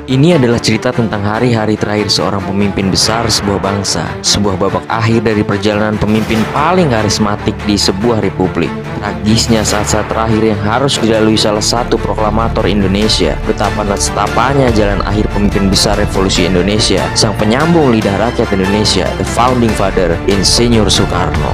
Ini adalah cerita tentang hari-hari terakhir seorang pemimpin besar sebuah bangsa, sebuah babak akhir dari perjalanan pemimpin paling karismatik di sebuah republik. Tragisnya saat-saat terakhir yang harus dilalui salah satu proklamator Indonesia, betapa nestapanya jalan akhir pemimpin besar revolusi Indonesia, sang penyambung lidah rakyat Indonesia, the founding father, Insinyur Soekarno.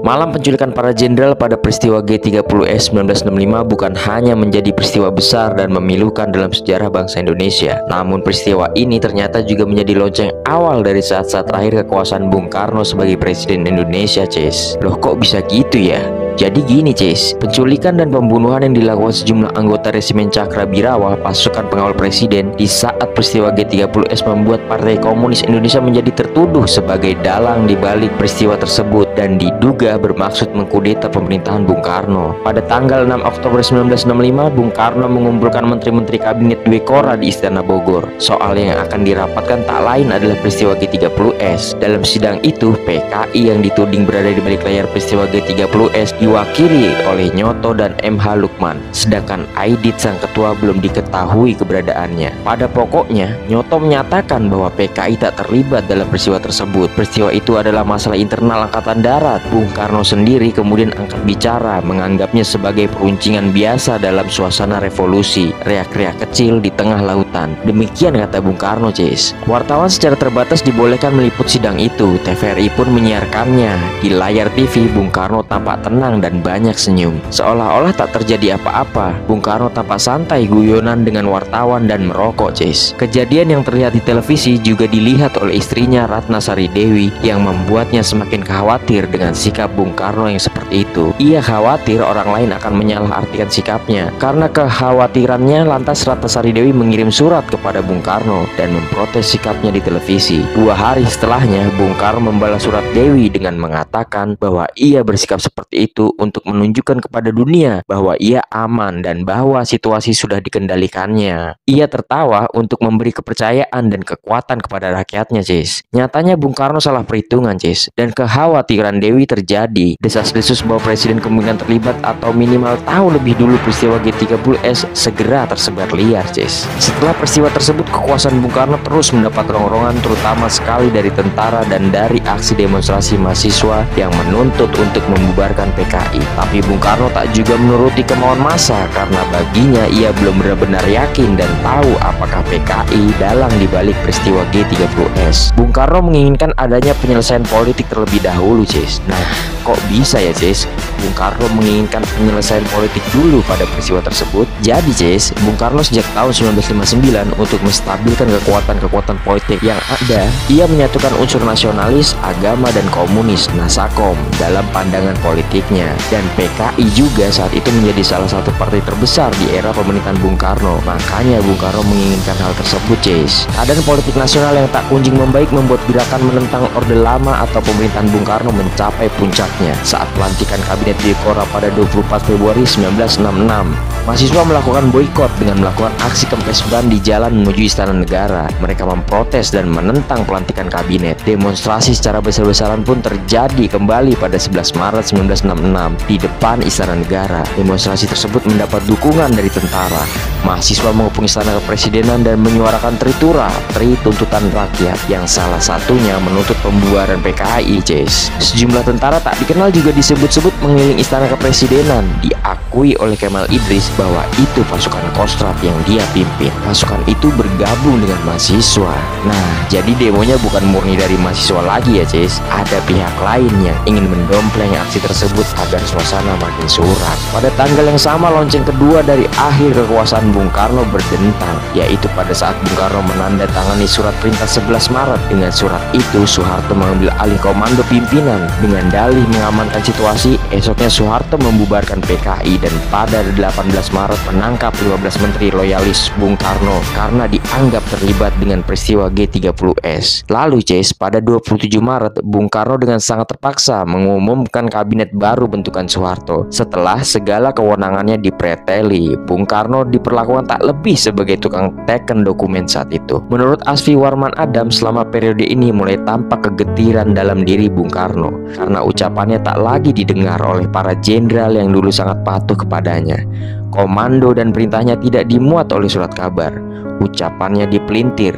Malam penculikan para jenderal pada peristiwa G30S 1965 bukan hanya menjadi peristiwa besar dan memilukan dalam sejarah bangsa Indonesia. Namun peristiwa ini ternyata juga menjadi lonceng awal dari saat-saat terakhir kekuasaan Bung Karno sebagai Presiden Indonesia, Ces. Loh kok bisa gitu ya? Jadi gini, Ces, penculikan dan pembunuhan yang dilakukan sejumlah anggota resimen Cakrabirawa, pasukan pengawal presiden, di saat peristiwa G30S membuat Partai Komunis Indonesia menjadi tertuduh sebagai dalang di balik peristiwa tersebut dan diduga bermaksud mengkudeta pemerintahan Bung Karno. Pada tanggal 6 Oktober 1965, Bung Karno mengumpulkan menteri-menteri kabinet Dwikora di Istana Bogor. Soal yang akan dirapatkan tak lain adalah peristiwa G30S. Dalam sidang itu, PKI yang dituding berada di balik layar peristiwa G30S diwakili oleh Nyoto dan MH Lukman, sedangkan Aidit sang ketua belum diketahui keberadaannya. Pada pokoknya, Nyoto menyatakan bahwa PKI tak terlibat dalam peristiwa tersebut. Peristiwa itu adalah masalah internal Angkatan Darat. Bung Karno sendiri kemudian angkat bicara, menganggapnya sebagai peruncingan biasa dalam suasana revolusi, riak-riak kecil di tengah lautan. Demikian kata Bung Karno, Ces. Wartawan secara terbatas dibolehkan meliput sidang itu. TVRI pun menyiarkannya. Di layar TV, Bung Karno tampak tenang dan banyak senyum, seolah-olah tak terjadi apa-apa. Bung Karno tampak santai guyonan dengan wartawan dan merokok, Ces. Kejadian yang terlihat di televisi juga dilihat oleh istrinya Ratna Sari Dewi yang membuatnya semakin khawatir dengan sikap Bung Karno yang seperti itu. Ia khawatir orang lain akan menyalahartikan sikapnya. Karena kekhawatirannya, lantas Ratna Sari Dewi mengirim surat kepada Bung Karno dan memprotes sikapnya di televisi. 2 hari setelahnya, Bung Karno membalas surat Dewi dengan mengatakan bahwa ia bersikap seperti itu untuk menunjukkan kepada dunia bahwa ia aman dan bahwa situasi sudah dikendalikannya. Ia tertawa untuk memberi kepercayaan dan kekuatan kepada rakyatnya, Cis. Nyatanya Bung Karno salah perhitungan, Cis, dan kekhawatiran Dewi terjadi. Desas-desus bahwa presiden kemungkinan terlibat atau minimal tahu lebih dulu peristiwa G30S segera tersebar liar, Cis. Setelah peristiwa tersebut, kekuasaan Bung Karno terus mendapat rongrongan, terutama sekali dari tentara dan dari aksi demonstrasi mahasiswa yang menuntut untuk membubarkan PKI. Tapi Bung Karno tak juga menuruti kemauan massa karena baginya ia belum benar-benar yakin dan tahu apakah PKI dalang dibalik peristiwa G30S. Bung Karno menginginkan adanya penyelesaian politik terlebih dahulu, Cis. Nah, kok bisa ya, Cis? Bung Karno menginginkan penyelesaian politik dulu pada peristiwa tersebut. Jadi, Cis, Bung Karno sejak tahun 1959 untuk menstabilkan kekuatan-kekuatan politik yang ada, ia menyatukan unsur nasionalis, agama, dan komunis, Nasakom, dalam pandangan politiknya. Dan PKI juga saat itu menjadi salah satu partai terbesar di era pemerintahan Bung Karno. Makanya Bung Karno menginginkan hal tersebut, Cis. Keadaan politik nasional yang tak kunjung membaik membuat gerakan menentang Orde Lama atau pemerintahan Bung Karno mencapai puncaknya saat pelantikan kabinet Dwikora pada 24 Februari 1966. Mahasiswa melakukan boikot dengan melakukan aksi kempes ban di jalan menuju Istana Negara. Mereka memprotes dan menentang pelantikan kabinet. Demonstrasi secara besar-besaran pun terjadi kembali pada 11 Maret 1966 di depan Istana Negara. Demonstrasi tersebut mendapat dukungan dari tentara. Mahasiswa mengepung Istana Kepresidenan dan menyuarakan tritura, tuntutan rakyat, yang salah satunya menuntut pembubaran PKI, Cis. Sejumlah tentara tak dikenal juga disebut-sebut mengelilingi Istana Kepresidenan. Diakui oleh Kemal Idris bahwa itu pasukan Kostrad yang dia pimpin. Pasukan itu bergabung dengan mahasiswa. Nah, jadi demonya bukan murni dari mahasiswa lagi ya, Cis. Ada pihak lain yang ingin mendompleng aksi tersebut agar suasana makin suram. Pada tanggal yang sama, lonceng kedua dari akhir kekuasaan Bung Karno berdentang, yaitu pada saat Bung Karno menandatangani surat perintah 11 Maret. Dengan surat itu, Soeharto mengambil alih komando pimpinan. Dengan dalih mengamankan situasi, esoknya Soeharto membubarkan PKI dan pada 18 Maret menangkap 15 menteri loyalis Bung Karno karena dianggap terlibat dengan peristiwa G30S. Lalu Ces, pada 27 Maret, Bung Karno dengan sangat terpaksa mengumumkan kabinet baru bentukan Soeharto. Setelah segala kewenangannya dipreteli, Bung Karno diperlakukan tak lebih sebagai tukang teken dokumen saat itu. Menurut Asfi Warman Adam, selama periode ini mulai tampak kegetiran dalam diri Bung Karno karena ucapannya tak lagi didengar oleh para jenderal yang dulu sangat patuh kepadanya. Komando dan perintahnya tidak dimuat oleh surat kabar. Ucapannya dipelintir.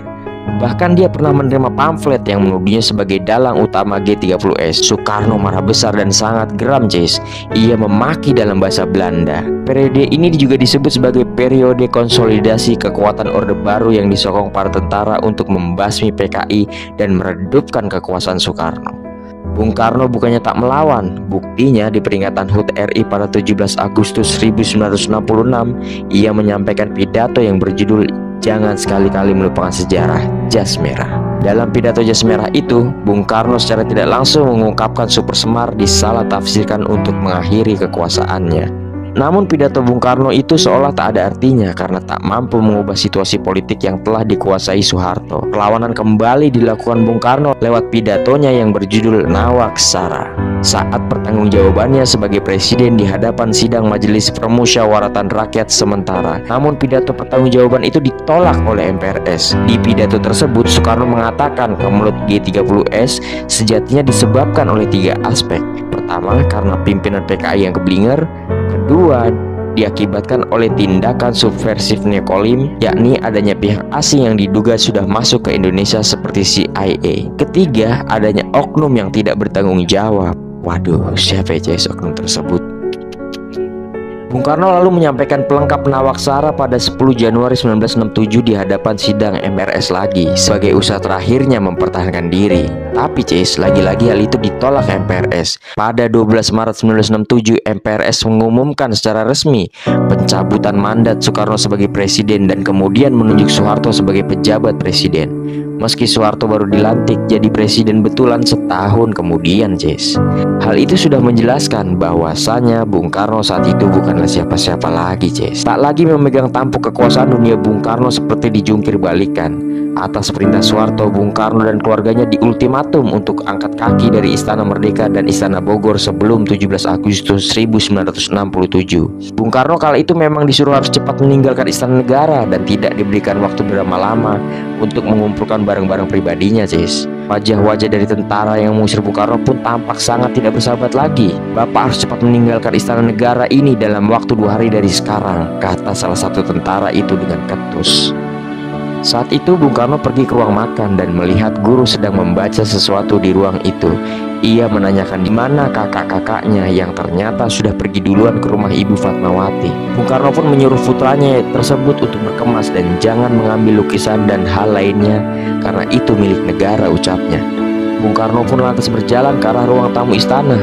Bahkan dia pernah menerima pamflet yang menuduhnya sebagai dalang utama G30S. Soekarno marah besar dan sangat geram, Ces. Ia memaki dalam bahasa Belanda. Periode ini juga disebut sebagai periode konsolidasi kekuatan Orde Baru yang disokong para tentara untuk membasmi PKI dan meredupkan kekuasaan Soekarno. Bung Karno bukannya tak melawan. Buktinya di peringatan HUT RI pada 17 Agustus 1966, ia menyampaikan pidato yang berjudul "Jangan sekali-kali melupakan sejarah, jas merah". Dalam pidato jas merah itu, Bung Karno secara tidak langsung mengungkapkan Super Semar disalah tafsirkan untuk mengakhiri kekuasaannya. Namun pidato Bung Karno itu seolah tak ada artinya karena tak mampu mengubah situasi politik yang telah dikuasai Soeharto. Perlawanan kembali dilakukan Bung Karno lewat pidatonya yang berjudul Nawaksara. Saat pertanggungjawabannya sebagai presiden di hadapan sidang Majelis Permusyawaratan Rakyat sementara. Namun pidato pertanggungjawaban itu ditolak oleh MPRS. Di pidato tersebut Soekarno mengatakan kemelut G30S sejatinya disebabkan oleh 3 aspek. Pertama, karena pimpinan PKI yang keblinger. Kedua, diakibatkan oleh tindakan subversif neokolim, yakni adanya pihak asing yang diduga sudah masuk ke Indonesia seperti CIA. Ketiga, adanya oknum yang tidak bertanggung jawab. Waduh, siapa ya oknum tersebut? Bung Karno lalu menyampaikan pelengkap Nawaksara pada 10 Januari 1967 di hadapan sidang MRS lagi sebagai usaha terakhirnya mempertahankan diri. Tapi lagi-lagi hal itu ditolak MPRS. Pada 12 Maret 1967 MPRS mengumumkan secara resmi pencabutan mandat Soekarno sebagai presiden dan kemudian menunjuk Soeharto sebagai pejabat presiden. Meski Soeharto baru dilantik jadi presiden betulan setahun kemudian, Hal itu sudah menjelaskan bahwasanya Bung Karno saat itu bukanlah siapa-siapa lagi, Tak lagi memegang tampuk kekuasaan dunia. Bung Karno seperti dijungkir balikan. Atas perintah Soeharto, Bung Karno dan keluarganya diultimatum untuk angkat kaki dari Istana Merdeka dan Istana Bogor sebelum 17 Agustus 1967. Bung Karno kala itu memang disuruh harus cepat meninggalkan Istana Negara dan tidak diberikan waktu berlama-lama untuk mengumpulkan barang-barang pribadinya, Wajah-wajah dari tentara yang mengusir Bung Karno pun tampak sangat tidak bersahabat lagi. "Bapak harus cepat meninggalkan Istana Negara ini dalam waktu 2 hari dari sekarang," kata salah satu tentara itu dengan ketus. Saat itu Bung Karno pergi ke ruang makan dan melihat guru sedang membaca sesuatu di ruang itu. Ia menanyakan di mana kakak-kakaknya yang ternyata sudah pergi duluan ke rumah Ibu Fatmawati. Bung Karno pun menyuruh putranya tersebut untuk berkemas dan jangan mengambil lukisan dan hal lainnya karena itu milik negara, ucapnya. Bung Karno pun lantas berjalan ke arah ruang tamu istana.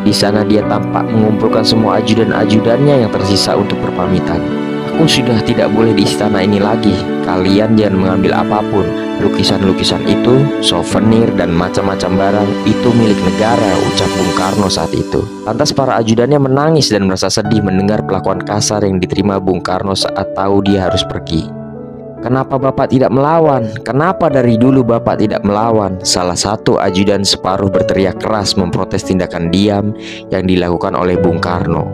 Di sana dia tampak mengumpulkan semua ajudan-ajudannya yang tersisa untuk berpamitan. "Aku sudah tidak boleh di istana ini lagi. Kalian jangan mengambil apapun. Lukisan-lukisan itu, souvenir dan macam-macam barang itu milik negara," ucap Bung Karno saat itu. Lantas para ajudannya menangis dan merasa sedih mendengar perlakuan kasar yang diterima Bung Karno saat tahu dia harus pergi. "Kenapa Bapak tidak melawan? Kenapa dari dulu Bapak tidak melawan?" Salah satu ajudan separuh berteriak keras memprotes tindakan diam yang dilakukan oleh Bung Karno.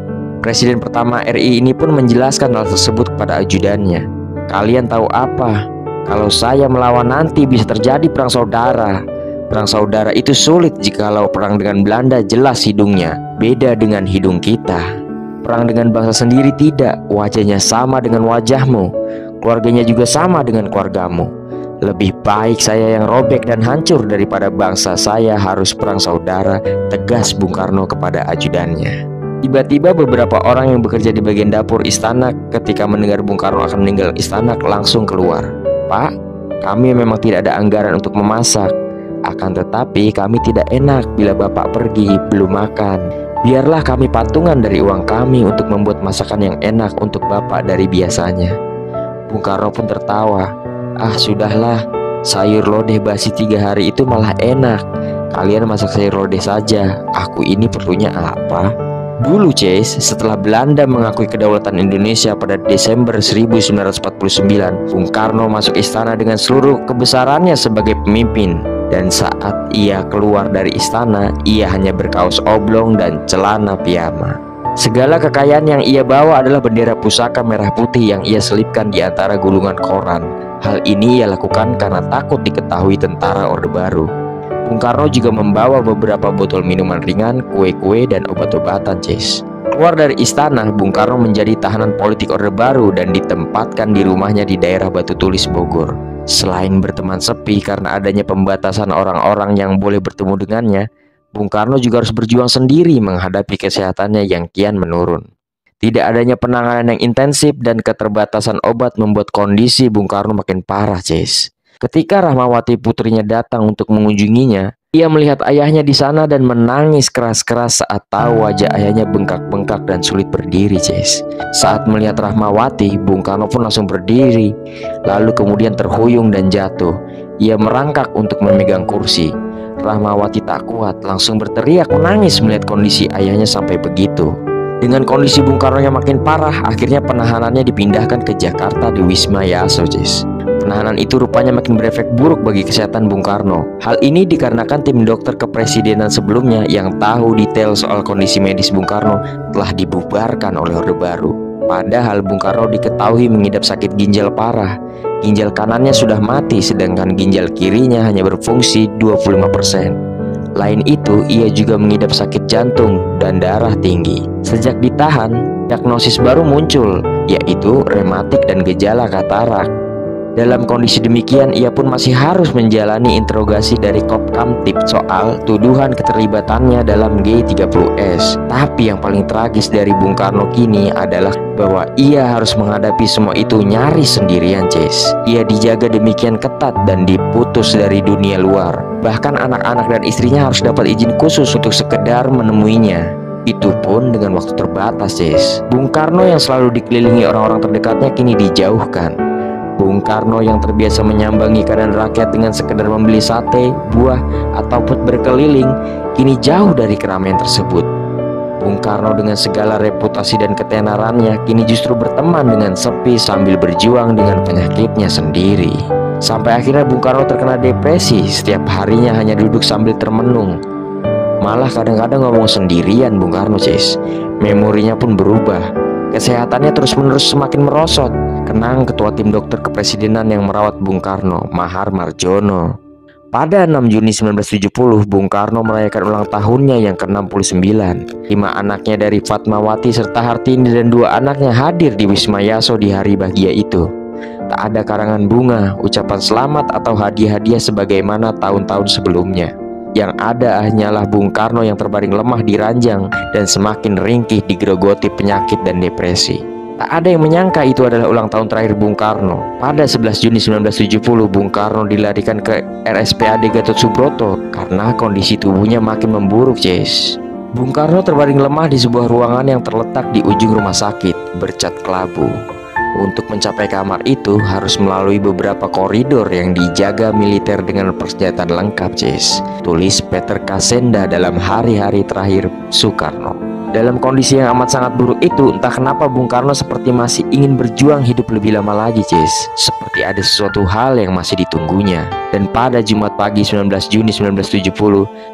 Presiden pertama RI ini pun menjelaskan hal tersebut kepada ajudannya. "Kalian tahu apa? Kalau saya melawan nanti bisa terjadi perang saudara. Perang saudara itu sulit jikalau perang dengan Belanda jelas hidungnya. Beda dengan hidung kita. Perang dengan bangsa sendiri tidak. Wajahnya sama dengan wajahmu. Keluarganya juga sama dengan keluargamu. Lebih baik saya yang robek dan hancur daripada bangsa saya harus perang saudara," tegas Bung Karno kepada ajudannya. Tiba-tiba beberapa orang yang bekerja di bagian dapur istana ketika mendengar Bung Karno akan meninggal istana langsung keluar. "Pak, kami memang tidak ada anggaran untuk memasak. Akan tetapi kami tidak enak bila Bapak pergi belum makan. Biarlah kami patungan dari uang kami untuk membuat masakan yang enak untuk Bapak dari biasanya." Bung Karno pun tertawa. "Ah, sudahlah, sayur lodeh basi 3 hari itu malah enak. Kalian masak sayur lodeh saja. Aku ini perlunya apa?" Dulu Chase, setelah Belanda mengakui kedaulatan Indonesia pada Desember 1949, Bung Karno masuk istana dengan seluruh kebesarannya sebagai pemimpin. Dan saat ia keluar dari istana, ia hanya berkaos oblong dan celana piyama. Segala kekayaan yang ia bawa adalah bendera pusaka merah putih yang ia selipkan di antara gulungan koran. Hal ini ia lakukan karena takut diketahui tentara Orde Baru. Bung Karno juga membawa beberapa botol minuman ringan, kue-kue, dan obat-obatan, Cis. Keluar dari istana, Bung Karno menjadi tahanan politik Orde Baru dan ditempatkan di rumahnya di daerah Batu Tulis, Bogor. Selain berteman sepi karena adanya pembatasan orang-orang yang boleh bertemu dengannya, Bung Karno juga harus berjuang sendiri menghadapi kesehatannya yang kian menurun. Tidak adanya penanganan yang intensif dan keterbatasan obat membuat kondisi Bung Karno makin parah, Cis. Ketika Rahmawati putrinya datang untuk mengunjunginya, ia melihat ayahnya di sana dan menangis keras-keras saat tahu wajah ayahnya bengkak-bengkak dan sulit berdiri, Cis. Saat melihat Rahmawati, Bung Karno pun langsung berdiri, lalu kemudian terhuyung dan jatuh. Ia merangkak untuk memegang kursi. Rahmawati tak kuat, langsung berteriak menangis melihat kondisi ayahnya sampai begitu. Dengan kondisi Bung Karno yang makin parah, akhirnya penahanannya dipindahkan ke Jakarta di Wisma Yaso, Cis. Penahanan itu rupanya makin berefek buruk bagi kesehatan Bung Karno. Hal ini dikarenakan tim dokter kepresidenan sebelumnya yang tahu detail soal kondisi medis Bung Karno telah dibubarkan oleh Orde Baru. Padahal Bung Karno diketahui mengidap sakit ginjal parah. Ginjal kanannya sudah mati sedangkan ginjal kirinya hanya berfungsi 25%. Lain itu, ia juga mengidap sakit jantung dan darah tinggi. Sejak ditahan, diagnosis baru muncul, yaitu rematik dan gejala katarak. Dalam kondisi demikian, ia pun masih harus menjalani interogasi dari Kopkamtib soal tuduhan keterlibatannya dalam G30S. Tapi yang paling tragis dari Bung Karno kini adalah bahwa ia harus menghadapi semua itu nyaris sendirian, Cis. Ia dijaga demikian ketat dan diputus dari dunia luar. Bahkan anak-anak dan istrinya harus dapat izin khusus untuk sekedar menemuinya. Itu pun dengan waktu terbatas, Cis. Bung Karno yang selalu dikelilingi orang-orang terdekatnya kini dijauhkan. Bung Karno yang terbiasa menyambangi keadaan rakyat dengan sekedar membeli sate, buah, ataupun berkeliling, kini jauh dari keramaian tersebut. Bung Karno dengan segala reputasi dan ketenarannya kini justru berteman dengan sepi sambil berjuang dengan penyakitnya sendiri. Sampai akhirnya Bung Karno terkena depresi, setiap harinya hanya duduk sambil termenung. Malah kadang-kadang ngomong sendirian Bung Karno, Cis. Memorinya pun berubah. Kesehatannya terus-menerus semakin merosot. Kenang ketua tim dokter kepresidenan yang merawat Bung Karno, Mahar Marjono. Pada 6 Juni 1970, Bung Karno merayakan ulang tahunnya yang ke-69. 5 anaknya dari Fatmawati serta Hartini dan 2 anaknya hadir di Wisma Yaso di hari bahagia itu. Tak ada karangan bunga, ucapan selamat atau hadiah-hadiah sebagaimana tahun-tahun sebelumnya. Yang ada hanyalah Bung Karno yang terbaring lemah di ranjang dan semakin ringkih digerogoti penyakit dan depresi. Tak ada yang menyangka itu adalah ulang tahun terakhir Bung Karno. Pada 11 Juni 1970, Bung Karno dilarikan ke RSPAD Gatot Subroto karena kondisi tubuhnya makin memburuk, Cis. Bung Karno terbaring lemah di sebuah ruangan yang terletak di ujung rumah sakit bercat kelabu. Untuk mencapai kamar itu harus melalui beberapa koridor yang dijaga militer dengan persenjataan lengkap, Cis. Tulis Peter Kasenda dalam hari-hari terakhir Soekarno. Dalam kondisi yang amat sangat buruk itu, entah kenapa Bung Karno seperti masih ingin berjuang hidup lebih lama lagi, Cis. Seperti ada sesuatu hal yang masih ditunggunya. Dan pada Jumat pagi 19 Juni 1970,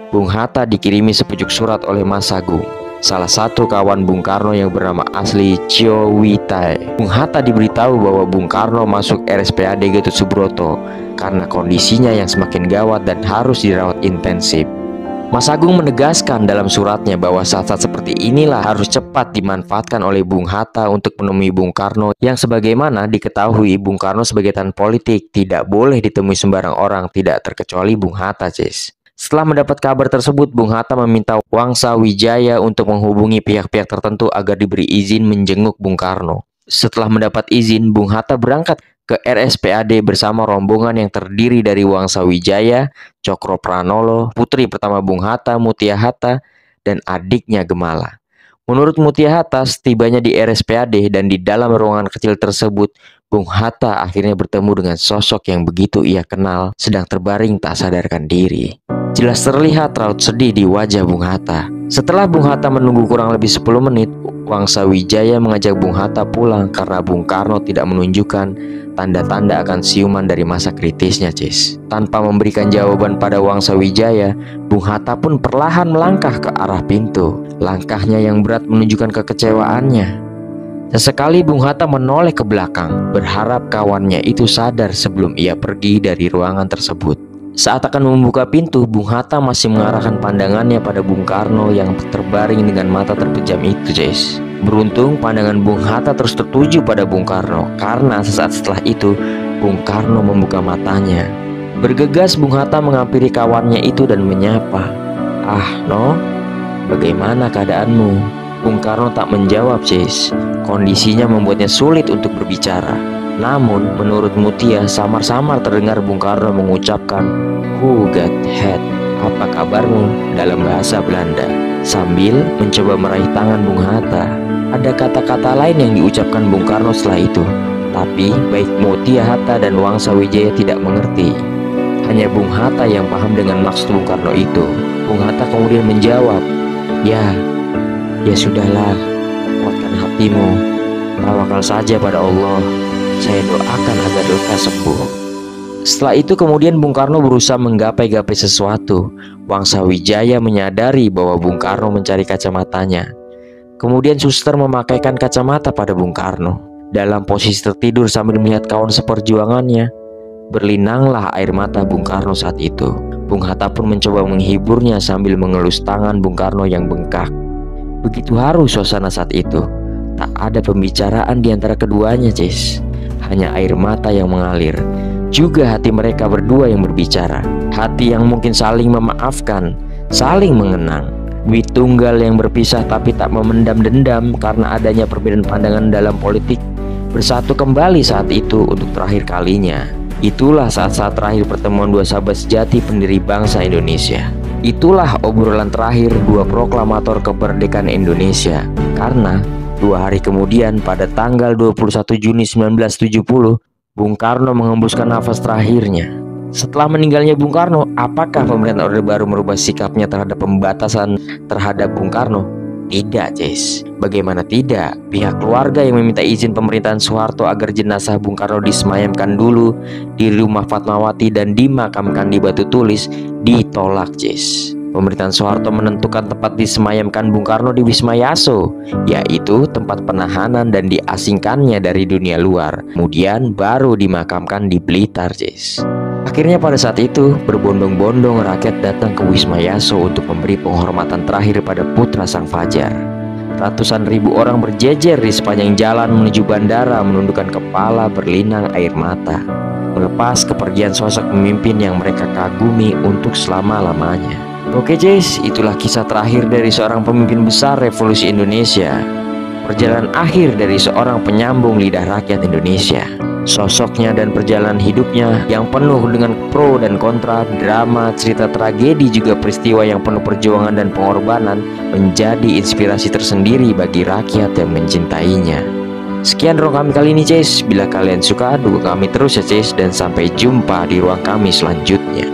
Bung Hatta dikirimi sepucuk surat oleh Mas Agung, salah satu kawan Bung Karno yang bernama asli Chio Witai. Bung Hatta diberitahu bahwa Bung Karno masuk RSPAD Gatot Subroto karena kondisinya yang semakin gawat dan harus dirawat intensif. Mas Agung menegaskan dalam suratnya bahwa saat-saat seperti inilah harus cepat dimanfaatkan oleh Bung Hatta untuk menemui Bung Karno yang sebagaimana diketahui Bung Karno sebagai tahanan politik tidak boleh ditemui sembarang orang, tidak terkecuali Bung Hatta, Cis. Setelah mendapat kabar tersebut, Bung Hatta meminta Wangsa Wijaya untuk menghubungi pihak-pihak tertentu agar diberi izin menjenguk Bung Karno. Setelah mendapat izin, Bung Hatta berangkat ke RSPAD bersama rombongan yang terdiri dari Wangsa Wijaya, Cokro Pranolo, putri pertama Bung Hatta, Mutia Hatta, dan adiknya Gemala. Menurut Mutia Hatta, setibanya di RSPAD dan di dalam ruangan kecil tersebut, Bung Hatta akhirnya bertemu dengan sosok yang begitu ia kenal sedang terbaring tak sadarkan diri. Jelas terlihat raut sedih di wajah Bung Hatta. Setelah Bung Hatta menunggu kurang lebih 10 menit, Wangsa Wijaya mengajak Bung Hatta pulang karena Bung Karno tidak menunjukkan tanda-tanda akan siuman dari masa kritisnya, Cis. Tanpa memberikan jawaban pada Wangsa Wijaya, Bung Hatta pun perlahan melangkah ke arah pintu. Langkahnya yang berat menunjukkan kekecewaannya. Sesekali Bung Hatta menoleh ke belakang, berharap kawannya itu sadar sebelum ia pergi dari ruangan tersebut. Saat akan membuka pintu, Bung Hatta masih mengarahkan pandangannya pada Bung Karno yang terbaring dengan mata terpejam itu, Jess. Beruntung pandangan Bung Hatta terus tertuju pada Bung Karno, karena sesaat setelah itu Bung Karno membuka matanya. Bergegas Bung Hatta menghampiri kawannya itu dan menyapa, "Ah, No, bagaimana keadaanmu?" Bung Karno tak menjawab, Jess. Kondisinya membuatnya sulit untuk berbicara. Namun, menurut Mutia, samar-samar terdengar Bung Karno mengucapkan, "Who got head? Apa kabarmu?" dalam bahasa Belanda, sambil mencoba meraih tangan Bung Hatta. Ada kata-kata lain yang diucapkan Bung Karno setelah itu, tapi baik Mutia Hatta dan Wangsa Wijaya tidak mengerti. Hanya Bung Hatta yang paham dengan maksud Bung Karno itu. Bung Hatta kemudian menjawab, Ya sudahlah, kuatkan hatimu, tawakal saja pada Allah. Saya doakan agar luka sembuh." Setelah itu kemudian Bung Karno berusaha menggapai-gapai sesuatu. Wangsa Wijaya menyadari bahwa Bung Karno mencari kacamatanya. Kemudian suster memakaikan kacamata pada Bung Karno. Dalam posisi tertidur sambil melihat kawan seperjuangannya, berlinanglah air mata Bung Karno saat itu. Bung Hatta pun mencoba menghiburnya sambil mengelus tangan Bung Karno yang bengkak. Begitu haru suasana saat itu. Tak ada pembicaraan di antara keduanya, Cis. Hanya air mata yang mengalir. Juga hati mereka berdua yang berbicara. Hati yang mungkin saling memaafkan, saling mengenang. Dwi tunggal yang berpisah tapi tak memendam dendam karena adanya perbedaan pandangan dalam politik, bersatu kembali saat itu untuk terakhir kalinya. Itulah saat-saat terakhir pertemuan dua sahabat sejati pendiri bangsa Indonesia. Itulah obrolan terakhir dua proklamator kemerdekaan Indonesia. Karena 2 hari kemudian pada tanggal 21 Juni 1970, Bung Karno menghembuskan nafas terakhirnya. Setelah meninggalnya Bung Karno, apakah pemerintahan Orde Baru merubah sikapnya terhadap pembatasan terhadap Bung Karno? Tidak, Jess. Bagaimana tidak? Pihak keluarga yang meminta izin pemerintahan Soeharto agar jenazah Bung Karno disemayamkan dulu di rumah Fatmawati dan dimakamkan di Batu Tulis ditolak, Jess. Pemerintahan Soeharto menentukan tempat disemayamkan Bung Karno di Wisma Yaso, yaitu tempat penahanan dan diasingkannya dari dunia luar. Kemudian baru dimakamkan di Blitar, Jess. Akhirnya pada saat itu berbondong-bondong rakyat datang ke Wisma Yaso untuk memberi penghormatan terakhir pada putra sang fajar. Ratusan ribu orang berjejer di sepanjang jalan menuju bandara menundukkan kepala berlinang air mata, melepas kepergian sosok pemimpin yang mereka kagumi untuk selama-lamanya. Oke, Jess, itulah kisah terakhir dari seorang pemimpin besar revolusi Indonesia. Perjalanan akhir dari seorang penyambung lidah rakyat Indonesia. Sosoknya dan perjalanan hidupnya yang penuh dengan pro dan kontra, drama, cerita tragedi, juga peristiwa yang penuh perjuangan dan pengorbanan menjadi inspirasi tersendiri bagi rakyat yang mencintainya. Sekian ruang kami kali ini, Cis. Bila kalian suka, dukung kami terus ya, Cis. Dan sampai jumpa di ruang kami selanjutnya.